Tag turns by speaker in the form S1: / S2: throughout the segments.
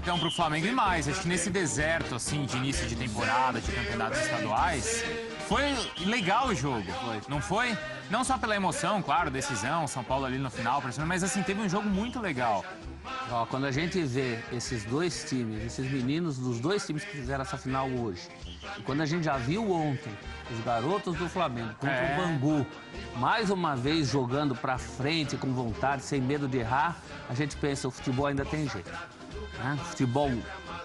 S1: Então, pro Flamengo e mais, acho que nesse deserto, assim, de início de temporada, de campeonatos estaduais, foi legal o jogo, não foi? Não só pela emoção, claro, decisão, São Paulo ali no final, mas assim, teve um jogo muito legal.
S2: Ó, quando a gente vê esses dois times, esses meninos dos dois times que fizeram essa final hoje, e quando a gente já viu ontem os garotos do Flamengo contra o Bangu, mais uma vez jogando pra frente, com vontade, sem medo de errar, a gente pensa, o futebol ainda tem jeito. Né? Futebol,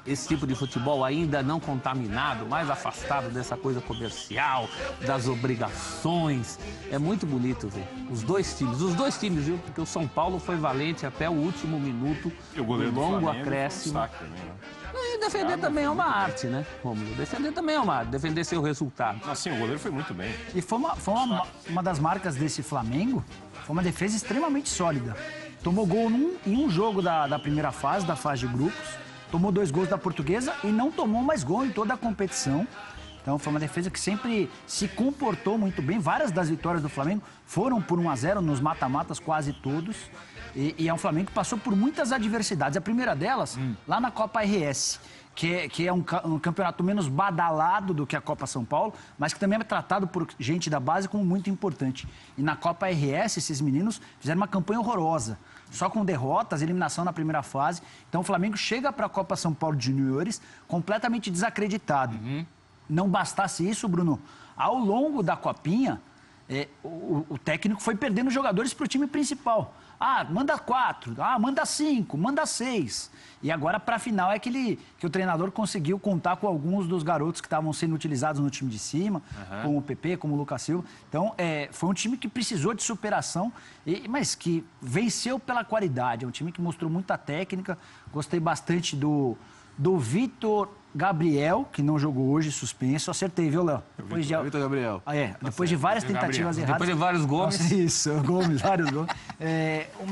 S2: esse tipo de futebol ainda não contaminado, mais afastado dessa coisa comercial, das obrigações. É muito bonito ver os dois times, viu? Porque o São Paulo foi valente até o último minuto,
S3: E o goleiro do
S2: longo
S3: Flamengo
S2: acréscimo.
S3: foi um destaque também, né?
S2: E defender também é uma arte, né, Rômulo? Defender também é uma arte, defender seu resultado.
S3: Assim, o goleiro foi muito bem.
S4: E foi uma das marcas desse Flamengo, foi uma defesa extremamente sólida. Tomou gol em um jogo da primeira fase, da fase de grupos, tomou 2 gols da Portuguesa e não tomou mais gol em toda a competição. Então foi uma defesa que sempre se comportou muito bem. Várias das vitórias do Flamengo foram por 1-0 nos mata-matas, quase todos. E é um Flamengo que passou por muitas adversidades. A primeira delas, lá na Copa RS, que é um campeonato menos badalado do que a Copa São Paulo, mas que também é tratado por gente da base como muito importante. E na Copa RS, esses meninos fizeram uma campanha horrorosa. Só com derrotas, eliminação na primeira fase. Então o Flamengo chega para a Copa São Paulo de Juniores completamente desacreditado. Não bastasse isso, Bruno, ao longo da Copinha, o técnico foi perdendo jogadores para o time principal. Ah, manda 4, manda 5, manda 6. E agora, para a final, é que o treinador conseguiu contar com alguns dos garotos que estavam sendo utilizados no time de cima, como o PP, como o Lucas Silva. Então, foi um time que precisou de superação, mas que venceu pela qualidade. É um time que mostrou muita técnica. Gostei bastante do Vitor Gabriel, que não jogou hoje, suspenso. Acertei, viu, Léo?
S5: Vitor Gabriel.
S4: Depois de várias tentativas erradas.
S2: Depois de vários Gomes.
S4: Nossa, isso, vários Gomes.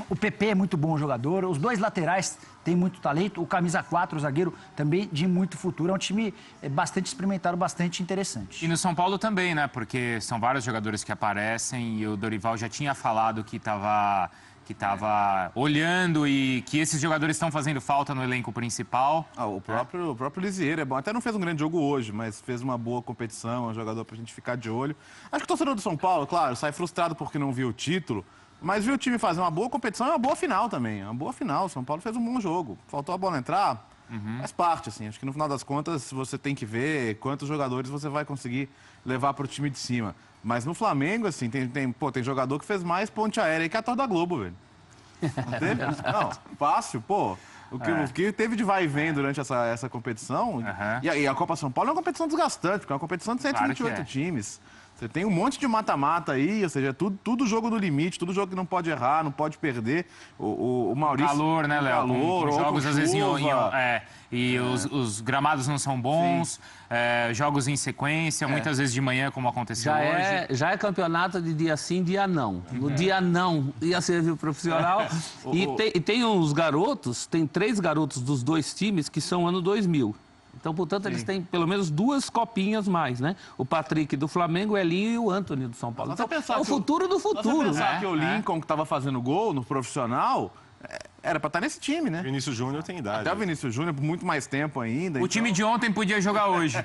S4: O PP é muito bom jogador. Os dois laterais têm muito talento. O camisa 4, o zagueiro, também de muito futuro. É um time bastante experimentado, bastante interessante.
S1: E no São Paulo também, né? Porque são vários jogadores que aparecem e o Dorival já tinha falado que estava olhando e que esses jogadores estão fazendo falta no elenco principal.
S5: O próprio Lisieiro é bom. Até não fez um grande jogo hoje, mas fez uma boa competição, é um jogador pra gente ficar de olho. Acho que o torcedor do São Paulo, claro, sai frustrado porque não viu o título, mas viu o time fazer uma boa competição e uma boa final também. Uma boa final. O São Paulo fez um bom jogo. Faltou a bola entrar, faz parte, assim. Acho que no final das contas você tem que ver quantos jogadores você vai conseguir levar pro time de cima. Mas no Flamengo, assim, tem jogador que fez mais ponte aérea que a Torre da Globo, velho. Não teve? Não, fácil, pô. O que teve de vai e vem durante essa competição. E a Copa São Paulo é uma competição desgastante, porque é uma competição de 128 times. Você tem um monte de mata-mata aí, ou seja, tudo jogo no limite, tudo jogo que não pode errar, não pode perder. O Maurício...
S1: Calor, né, Léo? Com jogos às vezes os gramados não são bons, jogos em sequência, muitas vezes de manhã, como aconteceu hoje.
S2: Já é campeonato de dia sim, dia não. No dia não ia servir o profissional. E tem uns garotos, tem 3 garotos dos 2 times que são ano 2000. Então, portanto, eles têm pelo menos 2 copinhas mais, né? O Patrick do Flamengo, o Elinho e o Antony do São Paulo. Então, é o futuro do futuro.
S5: Você pensar que o Lincoln, que estava fazendo gol no profissional, era para estar nesse time, né?
S3: Vinícius Júnior tem idade.
S5: Até o Vinícius Júnior, por muito mais tempo ainda.
S1: O time de ontem podia jogar hoje.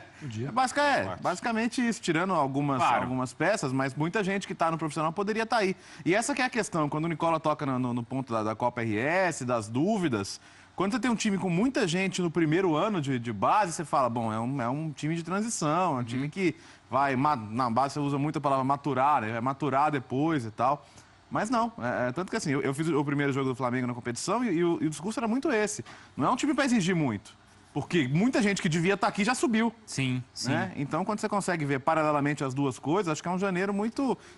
S5: Basicamente isso, tirando algumas peças, mas muita gente que está no profissional poderia estar aí. E essa que é a questão, quando o Nicola toca no ponto da Copa RS, das dúvidas... Quando você tem um time com muita gente no primeiro ano de base, você fala, bom, é um time de transição, é um time que vai... Na base você usa muito a palavra maturar, né? Vai maturar depois e tal. Mas não, tanto que assim, eu fiz o primeiro jogo do Flamengo na competição e o discurso era muito esse. Não é um time para exigir muito. Porque muita gente que devia estar aqui já subiu.
S1: Sim, sim.
S5: Né? Então, quando você consegue ver paralelamente as duas coisas, acho que é um janeiro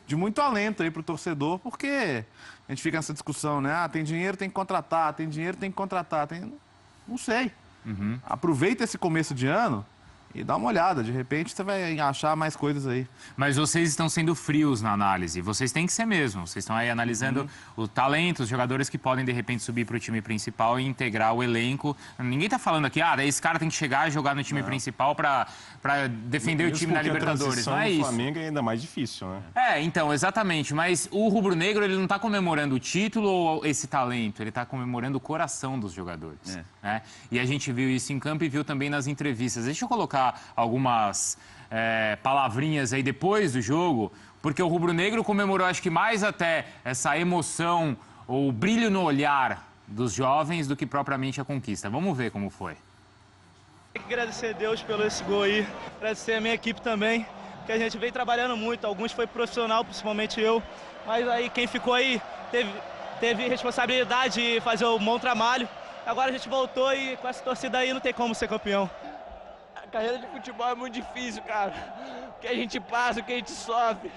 S5: de muito alento aí pro torcedor, porque a gente fica nessa discussão, né? Tem dinheiro, tem que contratar, tem dinheiro, tem que contratar. Não sei. Aproveita esse começo de ano e dá uma olhada. De repente você vai achar mais coisas aí.
S1: Mas vocês estão sendo frios na análise. Vocês têm que ser mesmo. Vocês estão aí analisando o talento, os jogadores que podem, de repente, subir para o time principal e integrar o elenco. Ninguém está falando aqui, esse cara tem que chegar e jogar no time principal para defender o time na Libertadores. Não é isso.
S3: O Flamengo é ainda mais difícil, né?
S1: Então, exatamente. Mas o rubro-negro, ele não está comemorando o título ou esse talento. Ele está comemorando o coração dos jogadores. Né? E a gente viu isso em campo e viu também nas entrevistas. Deixa eu colocar algumas palavrinhas aí depois do jogo, porque o rubro-negro comemorou, acho que mais até essa emoção ou brilho no olhar dos jovens do que propriamente a conquista. Vamos ver como foi.
S6: Tem que agradecer a Deus pelo esse gol aí, agradecer a minha equipe também, que a gente vem trabalhando muito, alguns foi profissional, principalmente eu, mas aí quem ficou aí teve responsabilidade de fazer o bom trabalho. Agora a gente voltou e com essa torcida aí não tem como ser campeão.
S7: A carreira de futebol é muito difícil, cara. O que a gente passa, o que a gente sofre.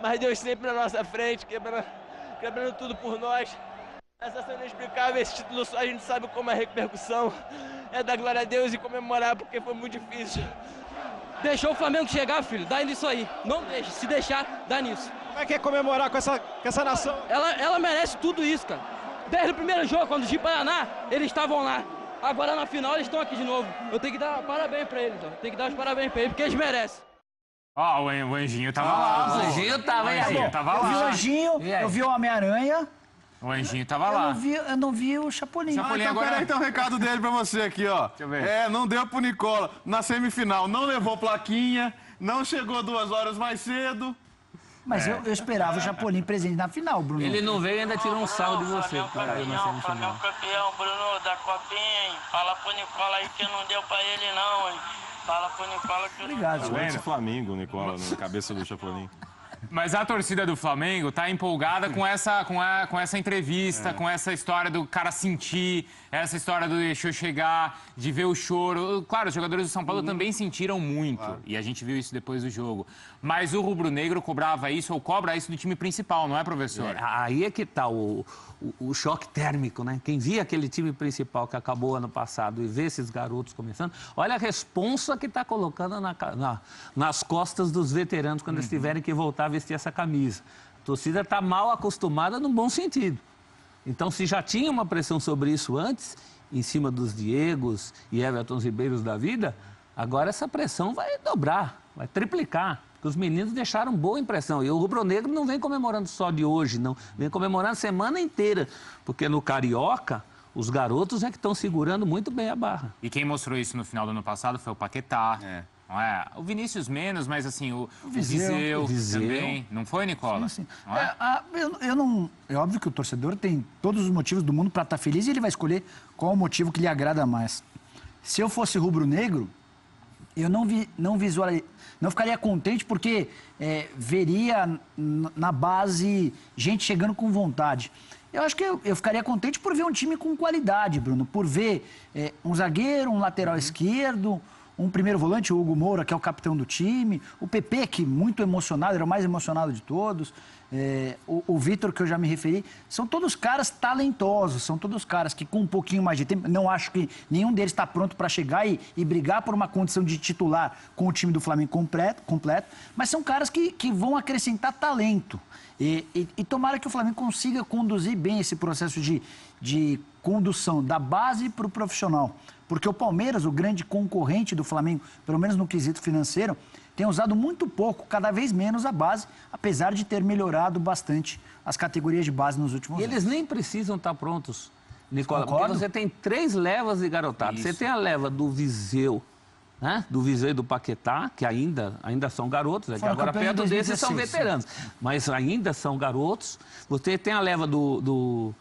S7: Mas Deus sempre na nossa frente, quebrando tudo por nós. Essa cena inexplicável, esse título só a gente sabe como é a repercussão. É dar glória a Deus e comemorar, porque foi muito difícil.
S8: Deixou o Flamengo chegar, filho, dá nisso aí. Não deixa, se deixar, dá nisso.
S9: Como é que é comemorar com essa nação?
S8: Ela merece tudo isso, cara. Desde o primeiro jogo, quando de Paraná, eles estavam lá. Agora na final eles estão aqui de novo. Eu tenho que dar parabéns pra eles, ó. Tem que dar os parabéns pra eles, porque eles merecem.
S1: O Anjinho tava lá.
S2: O Anjinho tava aí.
S4: Eu vi o Anjinho, eu vi o Homem-Aranha.
S1: O Anjinho tava lá.
S4: Eu não vi o Chapolin.
S5: Então, peraí, tem um recado dele pra você aqui, ó.
S1: Deixa eu ver.
S5: Não deu pro Nicola na semifinal, não levou plaquinha, não chegou 2 horas mais cedo.
S4: Mas eu esperava o Chapolin presente na final, Bruno.
S2: Ele não veio e ainda tirou um sarro de você.
S7: Flamengo campeão, Bruno, da Copinha, hein? Fala pro Nicola aí que não deu pra ele não, hein? Fala pro Nicola que
S4: Obrigado.
S3: O Flamengo, Nicola, na cabeça do Chapolin.
S1: Mas a torcida do Flamengo tá empolgada com essa entrevista, com essa história do cara sentir, essa história do deixou chegar, de ver o choro. Claro, os jogadores do São Paulo também sentiram muito, e a gente viu isso depois do jogo. Mas o rubro-negro cobrava isso, ou cobra isso do time principal, não é, professor?
S2: Aí é que tá o choque térmico, né? Quem via aquele time principal que acabou ano passado e vê esses garotos começando, olha a responsa que está colocando nas costas dos veteranos quando eles tiverem que voltar a vestir essa camisa. A torcida está mal acostumada no bom sentido. Então, se já tinha uma pressão sobre isso antes, em cima dos Diegos e Everton Ribeiros da vida, agora essa pressão vai dobrar, vai triplicar. Porque os meninos deixaram boa impressão. E o rubro-negro não vem comemorando só de hoje, não. Vem comemorando a semana inteira. Porque no Carioca, os garotos é que estão segurando muito bem a barra.
S1: E quem mostrou isso no final do ano passado foi o Paquetá. Não é? O Vinícius menos, mas assim, o Viseu também. Não foi, Nicola?
S4: Sim. É óbvio que o torcedor tem todos os motivos do mundo para estar feliz e ele vai escolher qual o motivo que lhe agrada mais. Se eu fosse rubro-negro, eu não ficaria contente porque veria na base gente chegando com vontade. Eu acho que eu ficaria contente por ver um time com qualidade, Bruno. Por ver um zagueiro, um lateral esquerdo, um primeiro volante, o Hugo Moura, que é o capitão do time. O PP, que muito emocionado, era o mais emocionado de todos. O Vitor, que eu já me referi. São todos caras talentosos, são todos caras que com um pouquinho mais de tempo, não acho que nenhum deles está pronto para chegar e brigar por uma condição de titular com o time do Flamengo completo, mas são caras que vão acrescentar talento. E tomara que o Flamengo consiga conduzir bem esse processo de condução da base para o profissional. Porque o Palmeiras, o grande concorrente do Flamengo, pelo menos no quesito financeiro, tem usado muito pouco, cada vez menos a base, apesar de ter melhorado bastante as categorias de base nos últimos anos.
S2: E eles nem precisam estar prontos, Nicola,
S4: Concordo.
S2: porque você tem 3 levas de garotados. Você tem a leva do Viseu, né? Do Viseu e do Paquetá, que ainda são garotos, que agora perto desses são veteranos, mas ainda são garotos. Você tem a leva do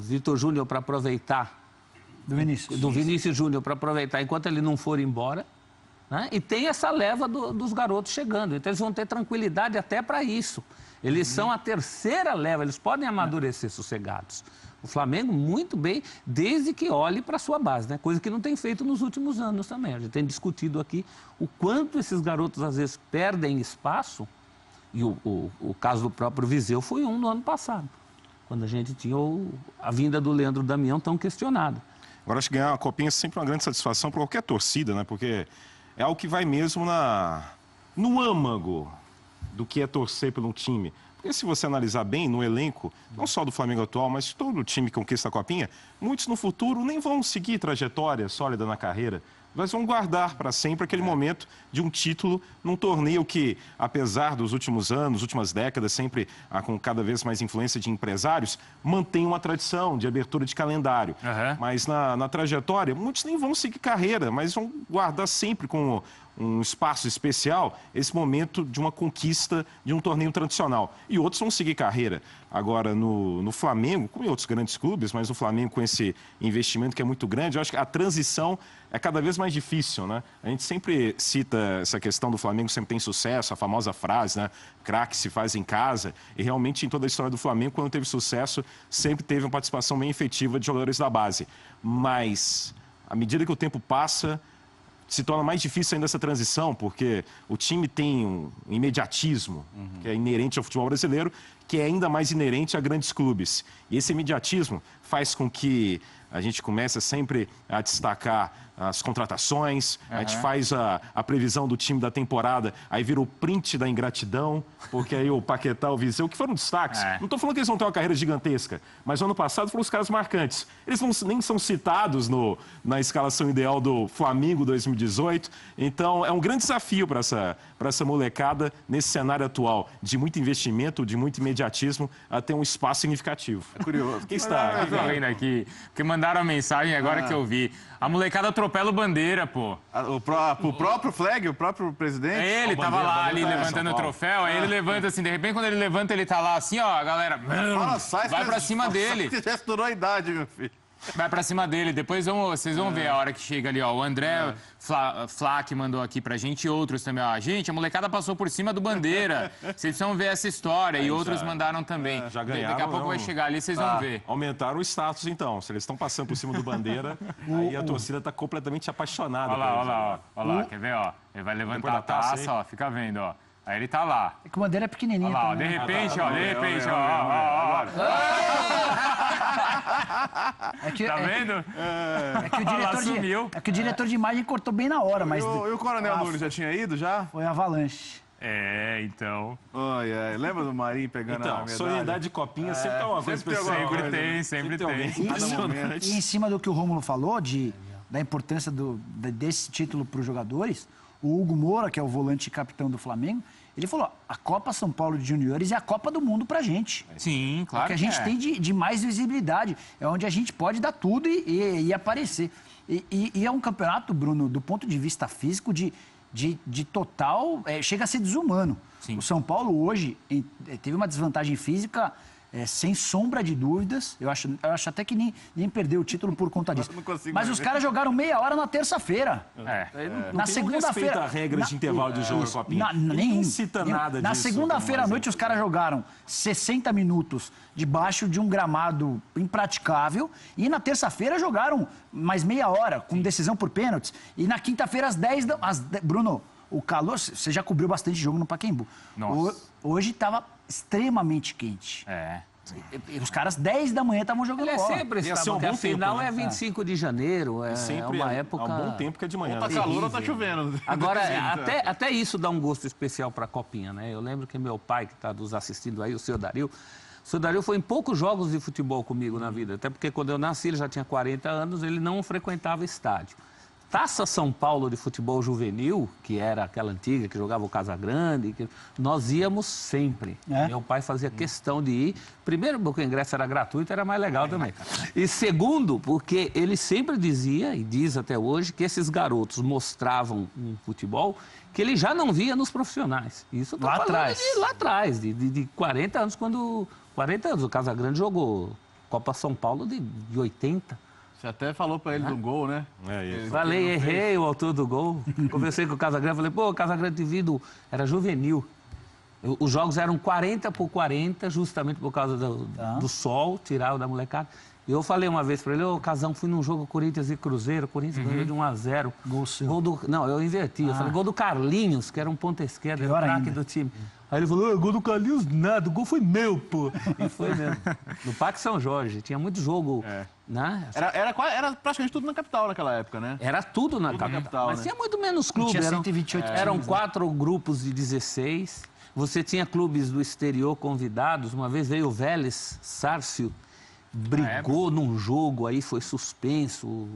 S2: Vitor Júnior para aproveitar. Do Vinícius Júnior para aproveitar enquanto ele não for embora. Né? E tem essa leva dos garotos chegando. Então eles vão ter tranquilidade até para isso. Eles são a terceira leva, eles podem amadurecer sossegados. O Flamengo, muito bem, desde que olhe para a sua base, né? Coisa que não tem feito nos últimos anos também. A gente tem discutido aqui o quanto esses garotos, às vezes, perdem espaço. E o caso do próprio Viseu foi no ano passado, quando a gente tinha a vinda do Leandro Damião tão questionada.
S3: Agora, acho que ganhar uma copinha é sempre uma grande satisfação para qualquer torcida, né? Porque é algo que vai mesmo no âmago do que é torcer pelo time. Porque se você analisar bem no elenco, não só do Flamengo atual, mas todo o time que conquista a Copinha, muitos no futuro nem vão seguir trajetória sólida na carreira, mas vão guardar para sempre aquele momento de um título num torneio que, apesar dos últimos anos, últimas décadas, sempre com cada vez mais influência de empresários, mantém uma tradição de abertura de calendário. Mas na trajetória, muitos nem vão seguir carreira, mas vão guardar sempre com um espaço especial esse momento de uma conquista de um torneio tradicional. E outros vão seguir carreira. Agora, no Flamengo, como em outros grandes clubes, mas no Flamengo com esse investimento que é muito grande, eu acho que a transição é cada vez mais difícil, né? A gente sempre cita essa questão do Flamengo sempre tem sucesso, a famosa frase, né? Craque se faz em casa. E realmente, em toda a história do Flamengo, quando teve sucesso, sempre teve uma participação bem efetiva de jogadores da base. Mas, à medida que o tempo passa, se torna mais difícil ainda essa transição, porque o time tem um imediatismo que é inerente ao futebol brasileiro, que é ainda mais inerente a grandes clubes. E esse imediatismo faz com que a gente comece sempre a destacar as contratações, a gente faz a previsão do time da temporada, aí vira o print da ingratidão, porque aí o Paquetá, o Viseu, que foram destaques. Não estou falando que eles vão ter uma carreira gigantesca, mas no ano passado foram os caras marcantes. Eles nem são citados na escalação ideal do Flamengo 2018, então é um grande desafio para essa molecada nesse cenário atual, de muito investimento, de muito imediatismo, a ter um espaço significativo.
S5: É curioso.
S3: Quem está
S1: vendo aqui? Porque mandaram a mensagem agora que eu vi. A molecada atropela o Bandeira, pô.
S5: O próprio Flag, o próprio presidente?
S1: É ele, tava lá ali levantando o troféu, aí ele levanta assim, de repente quando ele levanta, ele tá lá assim, ó, a galera vai pra cima dele.
S5: Já estourou a idade, meu filho.
S1: Vai pra cima dele, depois vocês vão ver a hora que chega ali, ó. O André Flá, que mandou aqui pra gente, e outros também, ó. Gente, a molecada passou por cima do Bandeira. Vocês precisam ver essa história. E outros mandaram também.
S3: Já ganharam.
S1: Daqui a pouco vai chegar ali, vocês vão ver.
S3: Aumentaram o status, então. Se eles estão passando por cima do Bandeira, aí a torcida tá completamente apaixonada.
S1: Olha lá, quer ver, ó? Ele vai levantar a taça, ó. Fica vendo, ó. Aí ele tá lá.
S4: É que o Bandeira é pequenininho.
S1: Olha lá, ó, de repente, ó. Tá vendo?
S4: É que o diretor de imagem cortou bem na hora, mas...
S5: E o Coronel Nunes já tinha ido, já?
S4: Foi avalanche.
S1: Então...
S5: Lembra do Marinho pegando a medalha?
S3: Solidariedade de copinha sempre é uma coisa especial.
S1: Sempre tem.
S4: E em cima do que o Rômulo falou, da importância desse título para os jogadores, o Hugo Moura, que é o volante e capitão do Flamengo, ele falou, a Copa São Paulo de Juniores é a Copa do Mundo pra gente.
S1: Sim, claro
S4: que a gente tem de mais visibilidade. É onde a gente pode dar tudo e aparecer. E é um campeonato, Bruno, do ponto de vista físico, de total... chega a ser desumano. Sim. O São Paulo hoje teve uma desvantagem física... sem sombra de dúvidas, eu acho até que nem perdeu o título por conta disso. Mas os caras jogaram meia hora na terça-feira.
S3: Na segunda-feira. A regra de intervalo de jogo, Copinha.
S4: Nenhum
S3: cita nada disso.
S4: Na segunda-feira à noite, os caras jogaram 60 minutos debaixo de um gramado impraticável e na terça-feira jogaram mais meia hora, com decisão por pênaltis. E na quinta-feira, às 10 da... Bruno, o calor... Você já cobriu bastante jogo no Pacaembu. Hoje estava extremamente quente. E os caras, 10 da manhã, estavam jogando bola.
S2: Sempre estavam, porque a final é 25 de janeiro, é uma época...
S3: Há um bom tempo que é de manhã.
S5: Ou tá calor ou tá chovendo.
S2: Agora, até isso dá um gosto especial para a Copinha, né? Eu lembro que meu pai, que está nos assistindo aí, o seu Dario foi em poucos jogos de futebol comigo na vida, até porque quando eu nasci, ele já tinha 40 anos, ele não frequentava estádio. Taça São Paulo de futebol juvenil, que era aquela antiga, que jogava o Casagrande, nós íamos sempre. Meu pai fazia questão de ir. Primeiro, porque o ingresso era gratuito, era mais legal também. E segundo, porque ele sempre dizia, e diz até hoje, que esses garotos mostravam um futebol que ele já não via nos profissionais. Isso lá atrás, de 40 anos, 40 anos, o Casagrande jogou Copa São Paulo de 80.
S5: Você até falou pra ele do gol, né?
S2: Falei, errei o autor do gol. Conversei com o Casagrande, falei, o Casagrande devido era juvenil. Os jogos eram 40 por 40, justamente por causa do sol, tiraram da molecada. E eu falei uma vez pra ele, Casão, fui num jogo Corinthians e Cruzeiro, Corinthians ganhou de 1-0.
S4: Gol seu.
S2: Não, eu inverti. Eu falei, gol do Carlinhos, que era um ponta esquerda, era o craque do time. Aí ele falou, gol do Carlinhos nada, o gol foi meu, pô. E foi mesmo. No Parque São Jorge, tinha muito jogo, né?
S5: Era praticamente tudo na capital naquela época, né?
S2: Era tudo na capital, mas
S5: né?
S2: tinha muito menos clubes.
S4: Tinha 128
S2: eram
S4: times,
S2: 4 grupos de 16. Você tinha clubes do exterior convidados. Uma vez veio o Vélez Sarsfield, brigou num jogo, aí foi suspenso.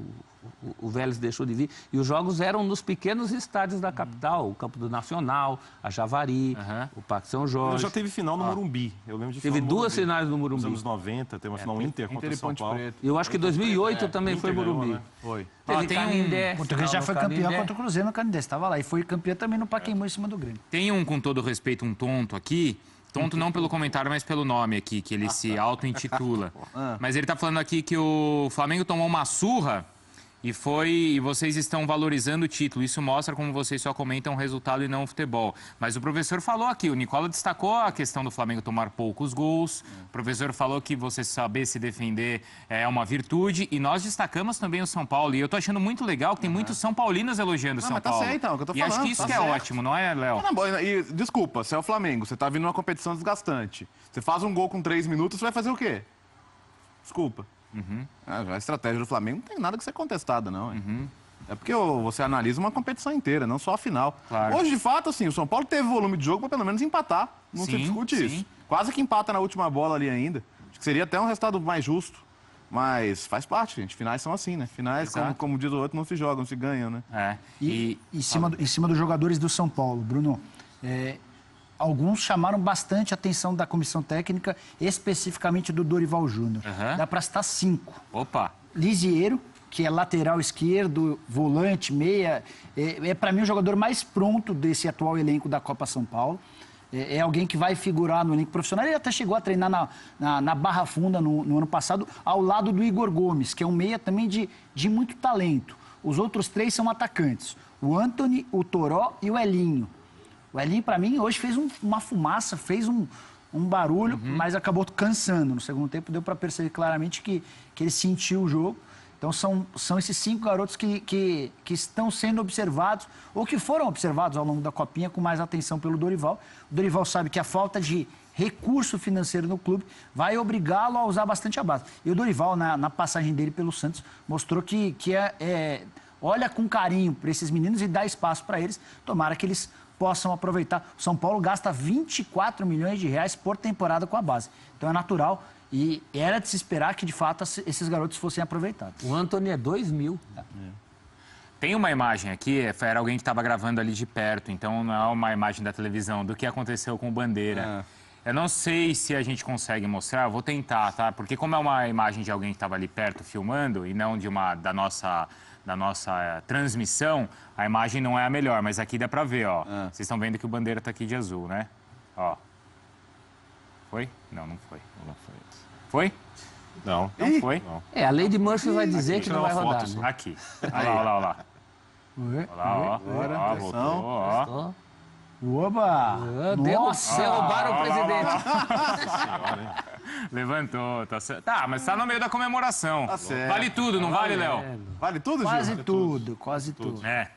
S2: O Vélez deixou de vir. E os jogos eram nos pequenos estádios da capital. O Campo do Nacional, a Javari, o Parque São Jorge.
S3: Já teve final no Morumbi. Eu lembro de
S2: Teve
S3: final no
S2: 2 finais no Morumbi.
S3: Nos anos 90, teve uma final Inter contra o São Paulo.
S2: E eu acho que 2008 também foi
S3: Inter ganhou,
S2: Morumbi.
S3: né?
S5: Foi.
S2: Teve Canindé.
S4: O Português já foi campeão contra o Cruzeiro no Canindé. Estava lá. E foi campeão também no Pacaembu em cima do Grêmio.
S1: Tem com todo respeito, um tonto aqui. Tonto não pelo comentário, mas pelo nome aqui, que ele se auto-intitula. Mas ele tá falando aqui que o Flamengo tomou uma surra e vocês estão valorizando o título. Isso mostra como vocês só comentam o resultado e não o futebol. Mas o professor falou aqui, o Nicola destacou a questão do Flamengo tomar poucos gols. O professor falou que você saber se defender é uma virtude. E nós destacamos também o São Paulo. E eu tô achando muito legal que tem muitos São Paulinos elogiando o São Paulo.
S5: Mas tá certo, é o que eu tô falando.
S1: E acho que isso que é ótimo, não é, Léo?
S5: E, desculpa, você é o Flamengo, você tá vindo numa competição desgastante. Você faz um gol com 3 minutos, você vai fazer o quê? Desculpa. A estratégia do Flamengo não tem nada que ser contestada, não. É porque você analisa uma competição inteira, não só a final.
S1: Claro.
S5: Hoje, de fato, assim, o São Paulo teve volume de jogo para pelo menos empatar. Não se discute isso. Quase que empata na última bola ali ainda. Acho que seria até um resultado mais justo. Mas faz parte, gente. Finais são assim, né? Finais, como diz o outro, não se jogam, não se ganham, né?
S4: E em cima dos jogadores do São Paulo, Bruno, alguns chamaram bastante a atenção da comissão técnica, especificamente do Dorival Júnior. Dá para citar 5.
S1: Opa!
S4: Lisieiro, que é lateral esquerdo, volante, meia. Para mim, o jogador mais pronto desse atual elenco da Copa São Paulo. É alguém que vai figurar no elenco profissional. Ele até chegou a treinar na Barra Funda no ano passado, ao lado do Igor Gomes, que é um meia também de muito talento. Os outros 3 são atacantes. O Antony, o Toró e o Elinho. O Elinho, para mim, hoje fez uma fumaça, fez um barulho, mas acabou cansando. No segundo tempo, deu para perceber claramente que ele sentiu o jogo. Então, são esses 5 garotos que estão sendo observados, ou que foram observados ao longo da Copinha com mais atenção pelo Dorival. O Dorival sabe que a falta de recurso financeiro no clube vai obrigá-lo a usar bastante a base. E o Dorival, na passagem dele pelo Santos, mostrou que olha com carinho para esses meninos e dá espaço para eles. Tomara que eles possam aproveitar. O São Paulo gasta 24 milhões de reais por temporada com a base. Então, é natural e era de se esperar que, de fato, esses garotos fossem aproveitados.
S2: O Antony é 2 mil.
S1: Tem uma imagem aqui, era alguém que estava gravando ali de perto, então não é uma imagem da televisão, do que aconteceu com o Bandeira. Eu não sei se a gente consegue mostrar, eu vou tentar, tá? Porque como é uma imagem de alguém que estava ali perto filmando e não da nossa transmissão, a imagem não é a melhor, mas aqui dá pra ver, ó. Vocês estão vendo que o Bandeira tá aqui de azul, né? Ó. Foi? Não, não foi.
S3: Não foi.
S1: Foi?
S3: Não.
S1: Não foi?
S3: Não.
S2: A Lady Murphy vai dizer que não vai rodar.
S3: foto,
S2: Né?
S1: Aqui. Olha lá, olha lá, olha lá. Olha lá, ó.
S5: Agora,
S1: Ó,
S5: atenção.
S1: voltou, ó.
S4: Oba!
S2: Derrubaram o presidente.
S1: Levantou, tá certo. Tá, mas tá no meio da comemoração.
S5: Tá certo.
S1: Vale tudo, não vale, Léo?
S5: Vale tudo, Gil?
S4: Quase tudo, quase tudo.
S1: É.